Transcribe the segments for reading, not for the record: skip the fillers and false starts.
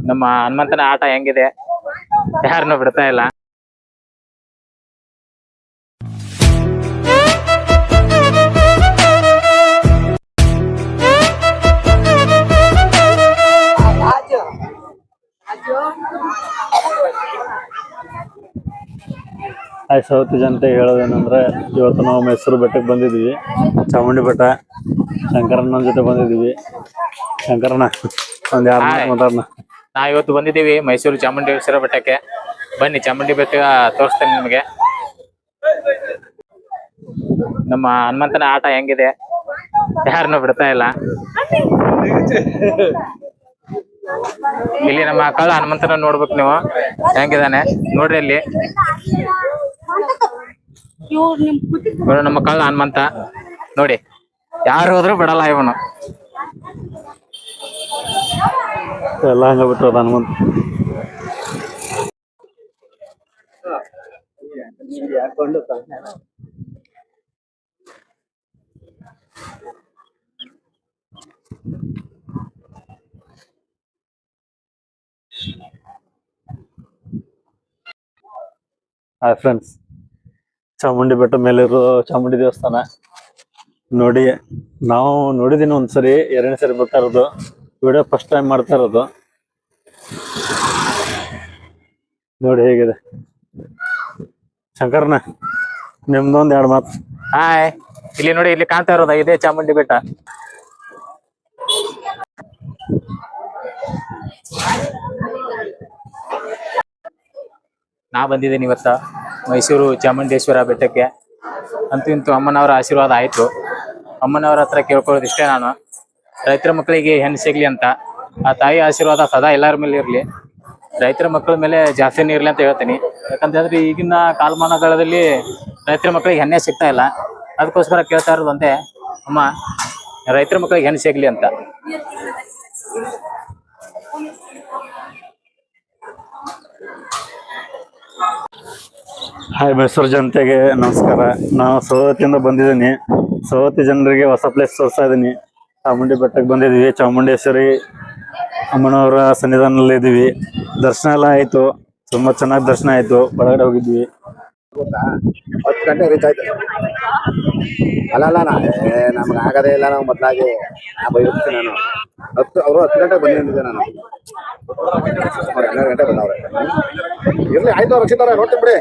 ನಮ್ಮ ಹನುಮಂತನ ಆಟ ಹೆಂಗಿದೆ, ಯಾರನ್ನು ಬಿಡ್ತಾ ಇಲ್ಲ. ಸೌತ್ ಜನತೆ ಹೇಳೋದೇನಂದ್ರೆ, ಇವತ್ತು ನಾವು ಮೈಸೂರು ಬೆಟ್ಟಕ್ಕೆ ಬಂದಿದ್ದೀವಿ. ಚಾಮುಂಡಿ ಬೆಟ್ಟ ಶಂಕರಣ್ಣನ ಜೊತೆ ಬಂದಿದ್ದೀವಿ. ಶಂಕರಣ್ಣ ಒಂದ್ ಯಾರು ಮಾತಾಡೋಣ. ನಾ ಇವತ್ತು ಬಂದಿದ್ದೀವಿ ಮೈಸೂರು ಚಾಮುಂಡೇಶ್ವರ ಬೆಟ್ಟಕ್ಕೆ. ಬನ್ನಿ ಚಾಮುಂಡಿ ಬೆಟ್ಟ ತೋರಿಸ್ತೇನೆ ನಿಮಗೆ. ನಮ್ಮ ಹನುಮಂತನ ಆಟ ಹೆಂಗಿದೆ, ಯಾರನ್ನು ಬಿಡ್ತಾ ಇಲ್ಲ. ಇಲ್ಲಿ ನಮ್ಮ ಕಳ್ಳ ಹನುಮಂತನ ನೋಡ್ಬೇಕು ನೀವು, ಹೆಂಗಿದಾನೆ ನೋಡ್ರಿ. ಇಲ್ಲಿ ನಮ್ಮ ಕಳ್ಳ ಹನುಮಂತ ನೋಡಿ, ಯಾರು ಹೋದ್ರು ಬಿಡಲ್ಲ ಇವನು. ಎಲ್ಲ ಹಂಗ ಬಿಟ್ಟದ ಹನುಮಂತ. ಹಾಯ್ ಫ್ರೆಂಡ್ಸ್, ಚಾಮುಂಡಿ ಬೆಟ್ಟ ಮೇಲಿರೋ ಚಾಮುಂಡಿ ದೇವಸ್ಥಾನ ನೋಡಿ. ನಾವು ನೋಡಿದೀನಿ ಒಂದ್ಸರಿ, ಎರಡನೇ ಸರಿ ಬರ್ತಾ ಇರೋದು. ವಿಡಿಯೋ ಫಸ್ಟ್ ಟೈಮ್ ಮಾಡ್ತಾ ಇರೋದು. ನೋಡಿ ಹೇಗಿದೆ. ಶಂಕರ್ನ ನಿಮ್ದೊಂದ್ ಎರಡು ಮಾತು. ಹಾಯ್, ಇಲ್ಲಿ ನೋಡಿ, ಇಲ್ಲಿ ಕಾಣ್ತಾ ಇರೋದ ಇದೇ ಚಾಮುಂಡಿ ಬೆಟ್ಟ. ನಾ ಬಂದಿದ್ದೀನಿ ಇವತ್ತ ಮೈಸೂರು ಚಾಮುಂಡೇಶ್ವರ ಬೆಟ್ಟಕ್ಕೆ. ಅಂತೂ ಇಂತೂ ಅಮ್ಮನವರ ಆಶೀರ್ವಾದ ಆಯ್ತು. ಅಮ್ಮನವರ ಹತ್ರ ಕೇಳ್ಕೊಳ್ಳೋದು ಇಷ್ಟೇ ನಾನು, ರೈತರ ಮಕ್ಕಳಿಗೆ ಹೆಣ್ಣು ಸಿಗ್ಲಿ ಅಂತ. ಆ ತಾಯಿ ಆಶೀರ್ವಾದ ಸದಾ ಎಲ್ಲರ ಮೇಲೆ ಇರ್ಲಿ, ರೈತರ ಮಕ್ಕಳ ಮೇಲೆ ಜಾಸ್ತಿನೇ ಇರ್ಲಿ ಅಂತ ಹೇಳ್ತೀನಿ. ಯಾಕಂತಂದ್ರೆ ಈಗಿನ ಕಾಲಮಾನಗಳಲ್ಲಿ ರೈತರ ಮಕ್ಕಳಿಗೆ ಹೆಣ್ಣೆ ಸಿಗ್ತಾ ಇಲ್ಲ. ಅದಕ್ಕೋಸ್ಕರ ಕೇಳ್ತಾ ಇರೋದು ಒಂದೇ, ಅಮ್ಮ ರೈತರ ಮಕ್ಕಳಿಗೆ ಹೆಣ್ಣು ಸಿಗ್ಲಿ ಅಂತ. ಹಾಯ್ ಮೈಸೂರು ಜನತೆಗೆ ನಮಸ್ಕಾರ. ನಾನು ಸವದತ್ತಿಯಿಂದ ಬಂದಿದ್ದೀನಿ. ಸವದತ್ತಿ ಜನರಿಗೆ ಹೊಸ ಪ್ಲೇಸ್ ತೋರಿಸ್ತಾ ಇದ್ದೀನಿ. ಚಾಮುಂಡಿ ಬೆಟ್ಟಕ್ಕೆ ಬಂದಿದ್ದೀವಿ. ಚಾಮುಂಡೇಶ್ವರಿ ಅಮ್ಮನವರ ಸನ್ನಿಧಾನದಲ್ಲಿ ಇದ್ದೀವಿ. ದರ್ಶನ ಎಲ್ಲ ಆಯ್ತು, ತುಂಬಾ ಚೆನ್ನಾಗಿ ದರ್ಶನ ಆಯ್ತು. ಒಳಗಡೆ ಹೋಗಿದ್ವಿ. 10 ಗಂಟೆ ರೀಚ್ ಆಯ್ತು. ಅಲ್ಲ ನಮ್ಗೆ ಆಗದೇ ಇಲ್ಲ. ನಾವು ಮೊದಲಾಗಿ ಬೈರ್ತೀನಿ ನಾನು. ಅವರು 10 ಗಂಟೆಗೆ ಬಂದಿದ್ದೆ ನಾನು. 12 ಗಂಟೆ ಬಂದವ್ರೆ. ಇರ್ಲಿ ಆಯ್ತು, ರಕ್ಷಿತಾರ ನೋಡ್ತೀನಿ ಬಿಡಿ.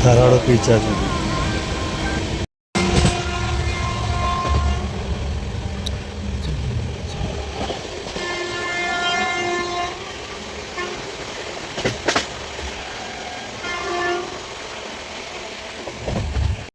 ಧಾರವಾಡ ಬೀಚ್ ಆಗಿದೆ.